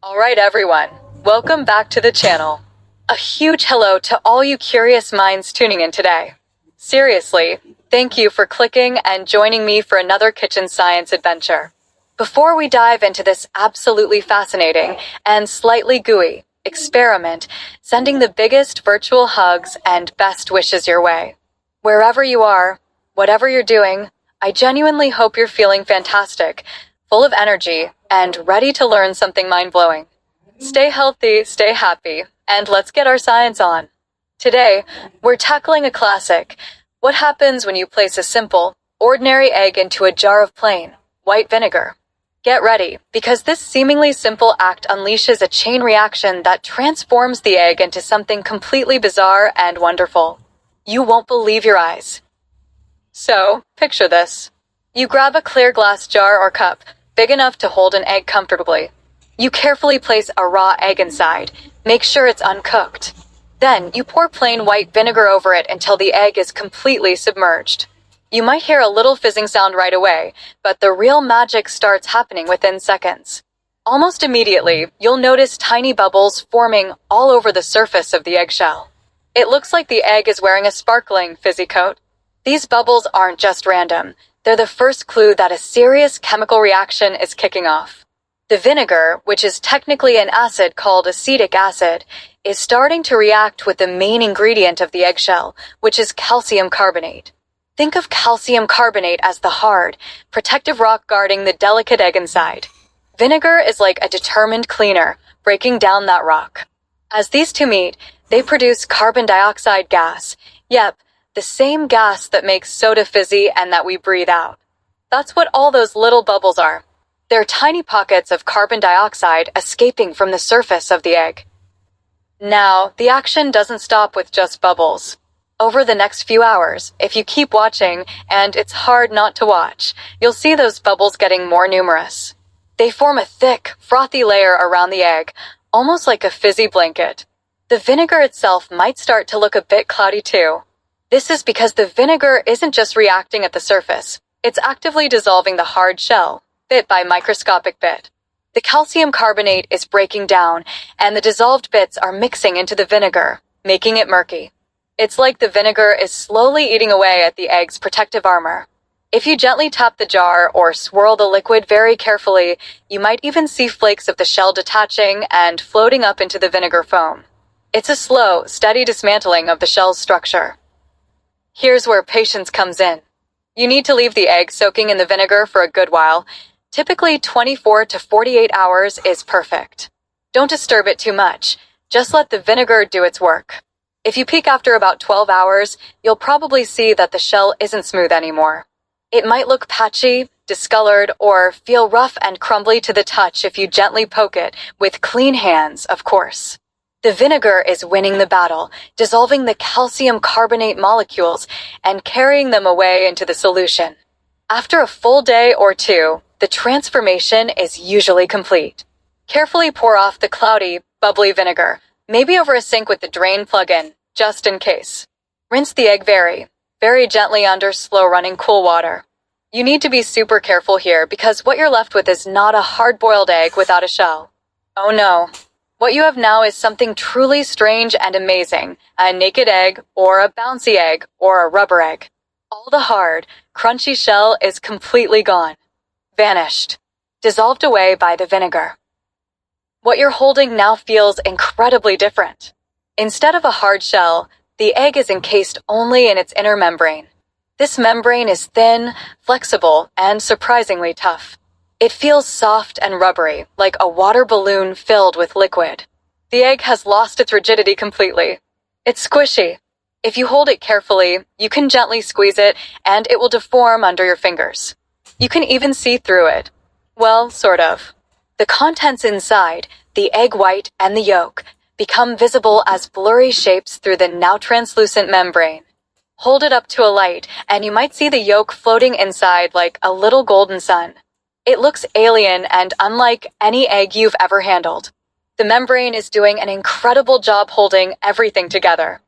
Alright everyone, welcome back to the channel. A huge hello to all you curious minds tuning in today. Seriously, thank you for clicking and joining me for another kitchen science adventure. Before we dive into this absolutely fascinating and slightly gooey experiment, sending the biggest virtual hugs and best wishes your way. Wherever you are, whatever you're doing, I genuinely hope you're feeling fantastic, full of energy, and ready to learn something mind-blowing. Stay healthy, stay happy, and let's get our science on. Today, we're tackling a classic. What happens when you place a simple, ordinary egg into a jar of plain, white vinegar? Get ready, because this seemingly simple act unleashes a chain reaction that transforms the egg into something completely bizarre and wonderful. You won't believe your eyes. So, picture this. You grab a clear glass jar or cup, big enough to hold an egg comfortably. You carefully place a raw egg inside. Make sure it's uncooked. Then, you pour plain white vinegar over it until the egg is completely submerged. You might hear a little fizzing sound right away, but the real magic starts happening within seconds. Almost immediately, you'll notice tiny bubbles forming all over the surface of the eggshell. It looks like the egg is wearing a sparkling, fizzy coat. These bubbles aren't just random. They're the first clue that a serious chemical reaction is kicking off. The vinegar, which is technically an acid called acetic acid, is starting to react with the main ingredient of the eggshell, which is calcium carbonate. Think of calcium carbonate as the hard, protective rock guarding the delicate egg inside. Vinegar is like a determined cleaner, breaking down that rock. As these two meet, they produce carbon dioxide gas. Yep, the same gas that makes soda fizzy and that we breathe out. That's what all those little bubbles are. They're tiny pockets of carbon dioxide escaping from the surface of the egg. Now, the action doesn't stop with just bubbles. Over the next few hours, if you keep watching, and it's hard not to watch, you'll see those bubbles getting more numerous. They form a thick, frothy layer around the egg, almost like a fizzy blanket. The vinegar itself might start to look a bit cloudy too. This is because the vinegar isn't just reacting at the surface. It's actively dissolving the hard shell, bit by microscopic bit. The calcium carbonate is breaking down, and the dissolved bits are mixing into the vinegar, making it murky. It's like the vinegar is slowly eating away at the egg's protective armor. If you gently tap the jar or swirl the liquid very carefully, you might even see flakes of the shell detaching and floating up into the vinegar foam. It's a slow, steady dismantling of the shell's structure. Here's where patience comes in. You need to leave the egg soaking in the vinegar for a good while. Typically 24 to 48 hours is perfect. Don't disturb it too much. Just let the vinegar do its work. If you peek after about 12 hours, you'll probably see that the shell isn't smooth anymore. It might look patchy, discolored, or feel rough and crumbly to the touch if you gently poke it, with clean hands, of course. The vinegar is winning the battle, dissolving the calcium carbonate molecules and carrying them away into the solution. After a full day or two, the transformation is usually complete. Carefully pour off the cloudy, bubbly vinegar, maybe over a sink with the drain plug in, just in case. Rinse the egg very gently under slow-running cool water. You need to be super careful here because what you're left with is not a hard-boiled egg without a shell. Oh no. What you have now is something truly strange and amazing, a naked egg, or a bouncy egg, or a rubber egg. All the hard, crunchy shell is completely gone. Vanished. Dissolved away by the vinegar. What you're holding now feels incredibly different. Instead of a hard shell, the egg is encased only in its inner membrane. This membrane is thin, flexible, and surprisingly tough. It feels soft and rubbery, like a water balloon filled with liquid. The egg has lost its rigidity completely. It's squishy. If you hold it carefully, you can gently squeeze it, and it will deform under your fingers. You can even see through it. Well, sort of. The contents inside, the egg white and the yolk, become visible as blurry shapes through the now translucent membrane. Hold it up to a light, and you might see the yolk floating inside like a little golden sun. It looks alien and unlike any egg you've ever handled. The membrane is doing an incredible job holding everything together.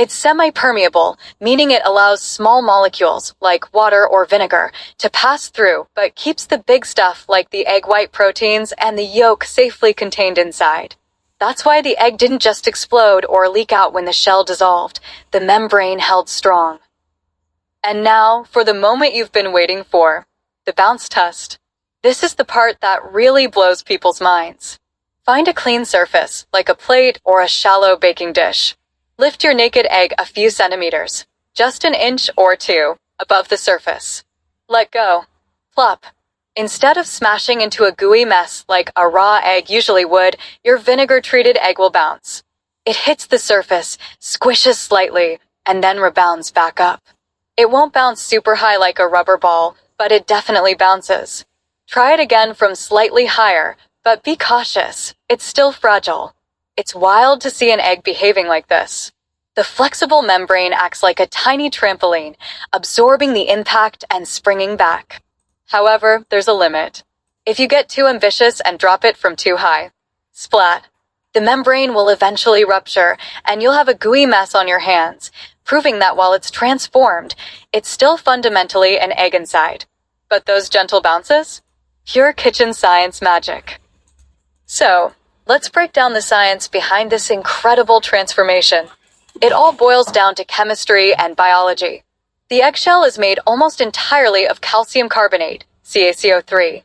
It's semi-permeable, meaning it allows small molecules, like water or vinegar, to pass through, but keeps the big stuff like the egg white proteins and the yolk safely contained inside. That's why the egg didn't just explode or leak out when the shell dissolved. The membrane held strong. And now, for the moment you've been waiting for, the bounce test. This is the part that really blows people's minds. Find a clean surface, like a plate or a shallow baking dish. Lift your naked egg a few centimeters, just an inch or two, above the surface. Let go. Plop. Instead of smashing into a gooey mess like a raw egg usually would, your vinegar-treated egg will bounce. It hits the surface, squishes slightly, and then rebounds back up. It won't bounce super high like a rubber ball, but it definitely bounces. Try it again from slightly higher, but be cautious. It's still fragile. It's wild to see an egg behaving like this. The flexible membrane acts like a tiny trampoline, absorbing the impact and springing back. However, there's a limit. If you get too ambitious and drop it from too high, splat. The membrane will eventually rupture, and you'll have a gooey mess on your hands, proving that while it's transformed, it's still fundamentally an egg inside. But those gentle bounces? Pure kitchen science magic. So, let's break down the science behind this incredible transformation. It all boils down to chemistry and biology. The eggshell is made almost entirely of calcium carbonate, CaCO3.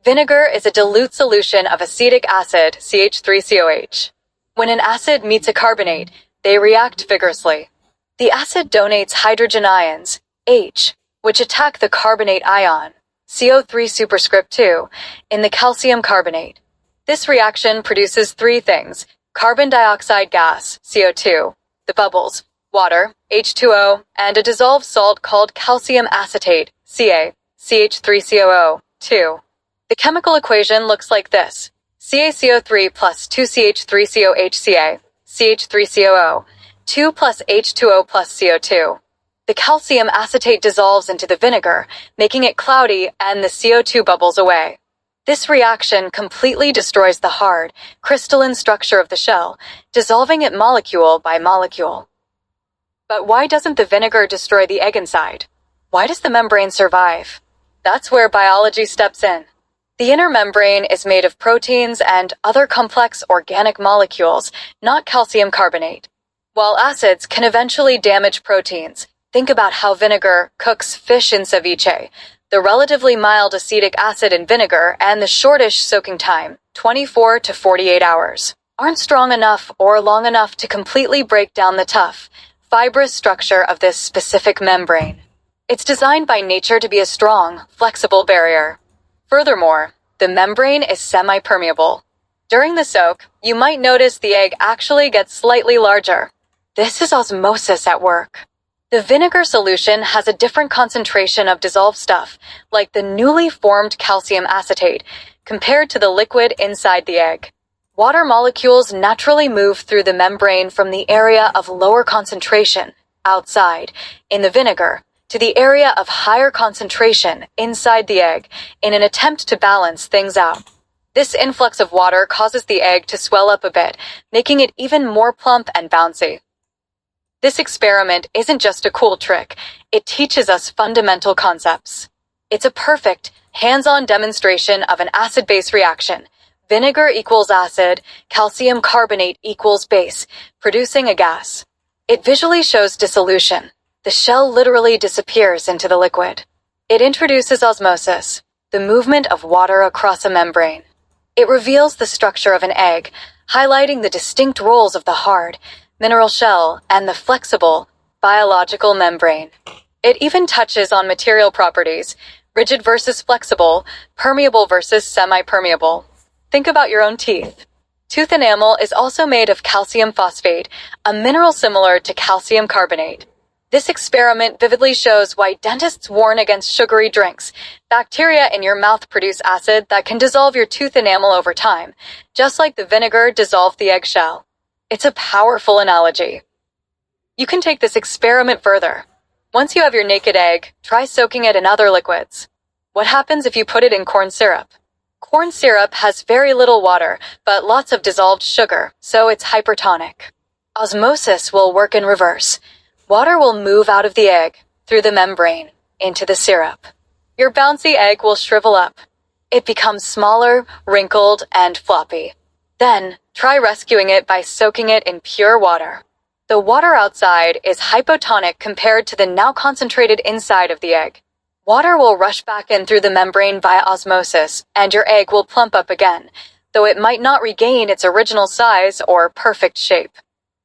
Vinegar is a dilute solution of acetic acid, CH3COH. When an acid meets a carbonate, they react vigorously. The acid donates hydrogen ions, H, which attack the carbonate ion, CO3 superscript 2, in the calcium carbonate. This reaction produces three things: carbon dioxide gas, CO2, the bubbles, water, H2O, and a dissolved salt called calcium acetate, Ca, CH3COO, 2. The chemical equation looks like this: CaCO3 plus 2CH3COHCa, CH3COO, 2 plus H2O plus CO2. The calcium acetate dissolves into the vinegar, making it cloudy, and the CO2 bubbles away. This reaction completely destroys the hard, crystalline structure of the shell, dissolving it molecule by molecule. But why doesn't the vinegar destroy the egg inside? Why does the membrane survive? That's where biology steps in. The inner membrane is made of proteins and other complex organic molecules, not calcium carbonate. While acids can eventually damage proteins, think about how vinegar cooks fish in ceviche. The relatively mild acetic acid in vinegar and the shortish soaking time, 24 to 48 hours, aren't strong enough or long enough to completely break down the tough, fibrous structure of this specific membrane. It's designed by nature to be a strong, flexible barrier. Furthermore, the membrane is semi-permeable. During the soak, you might notice the egg actually gets slightly larger. This is osmosis at work. The vinegar solution has a different concentration of dissolved stuff, like the newly formed calcium acetate, compared to the liquid inside the egg. Water molecules naturally move through the membrane from the area of lower concentration, outside, in the vinegar, to the area of higher concentration, inside the egg, in an attempt to balance things out. This influx of water causes the egg to swell up a bit, making it even more plump and bouncy. This experiment isn't just a cool trick, it teaches us fundamental concepts. It's a perfect, hands-on demonstration of an acid-base reaction. Vinegar equals acid, calcium carbonate equals base, producing a gas. It visually shows dissolution. The shell literally disappears into the liquid. It introduces osmosis, the movement of water across a membrane. It reveals the structure of an egg, highlighting the distinct roles of the hard, mineral shell, and the flexible, biological membrane. It even touches on material properties, rigid versus flexible, permeable versus semi-permeable. Think about your own teeth. Tooth enamel is also made of calcium phosphate, a mineral similar to calcium carbonate. This experiment vividly shows why dentists warn against sugary drinks. Bacteria in your mouth produce acid that can dissolve your tooth enamel over time, just like the vinegar dissolved the eggshell. It's a powerful analogy. You can take this experiment further. Once you have your naked egg, try soaking it in other liquids. What happens if you put it in corn syrup? Corn syrup has very little water, but lots of dissolved sugar, so it's hypertonic. Osmosis will work in reverse. Water will move out of the egg, through the membrane, into the syrup. Your bouncy egg will shrivel up. It becomes smaller, wrinkled, and floppy. Then, try rescuing it by soaking it in pure water. The water outside is hypotonic compared to the now concentrated inside of the egg. Water will rush back in through the membrane via osmosis, and your egg will plump up again, though it might not regain its original size or perfect shape.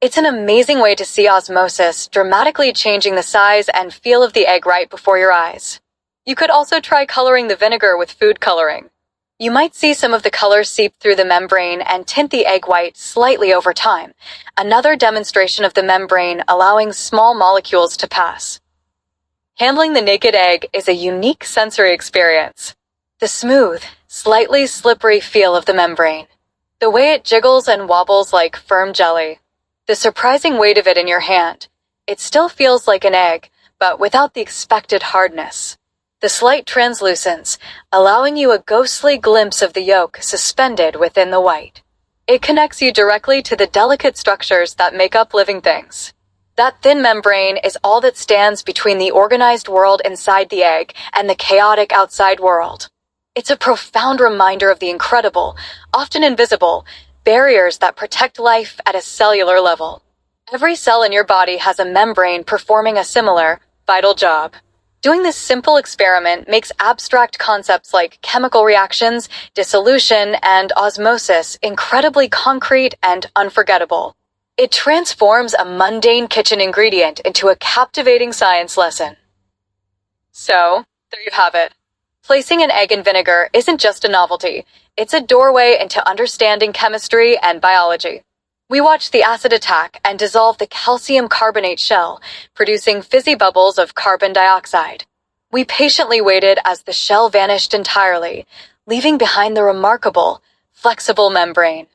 It's an amazing way to see osmosis dramatically changing the size and feel of the egg right before your eyes. You could also try coloring the vinegar with food coloring. You might see some of the color seep through the membrane and tint the egg white slightly over time, another demonstration of the membrane allowing small molecules to pass. Handling the naked egg is a unique sensory experience. The smooth, slightly slippery feel of the membrane. The way it jiggles and wobbles like firm jelly. The surprising weight of it in your hand. It still feels like an egg, but without the expected hardness. The slight translucence, allowing you a ghostly glimpse of the yolk suspended within the white. It connects you directly to the delicate structures that make up living things. That thin membrane is all that stands between the organized world inside the egg and the chaotic outside world. It's a profound reminder of the incredible, often invisible, barriers that protect life at a cellular level. Every cell in your body has a membrane performing a similar, vital job. Doing this simple experiment makes abstract concepts like chemical reactions, dissolution, and osmosis incredibly concrete and unforgettable. It transforms a mundane kitchen ingredient into a captivating science lesson. So, there you have it. Placing an egg in vinegar isn't just a novelty, it's a doorway into understanding chemistry and biology. We watch the acid attack and dissolve the calcium carbonate shell, producing fizzy bubbles of carbon dioxide. We patiently waited as the shell vanished entirely, leaving behind the remarkable, flexible membrane.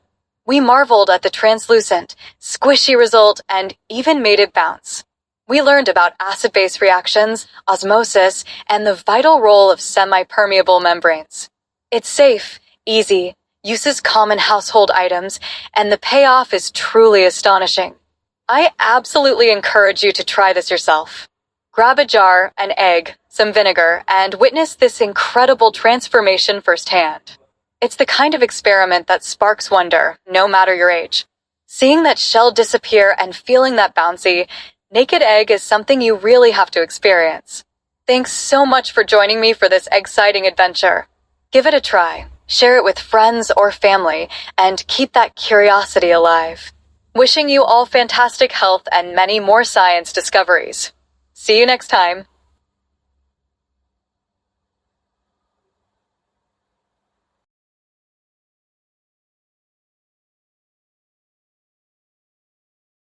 We marveled at the translucent, squishy result and even made it bounce. We learned about acid-base reactions, osmosis, and the vital role of semi-permeable membranes. It's safe, easy, uses common household items, and the payoff is truly astonishing. I absolutely encourage you to try this yourself. Grab a jar, an egg, some vinegar, and witness this incredible transformation firsthand. It's the kind of experiment that sparks wonder, no matter your age. Seeing that shell disappear and feeling that bouncy, naked egg is something you really have to experience. Thanks so much for joining me for this exciting adventure. Give it a try, share it with friends or family, and keep that curiosity alive. Wishing you all fantastic health and many more science discoveries. See you next time.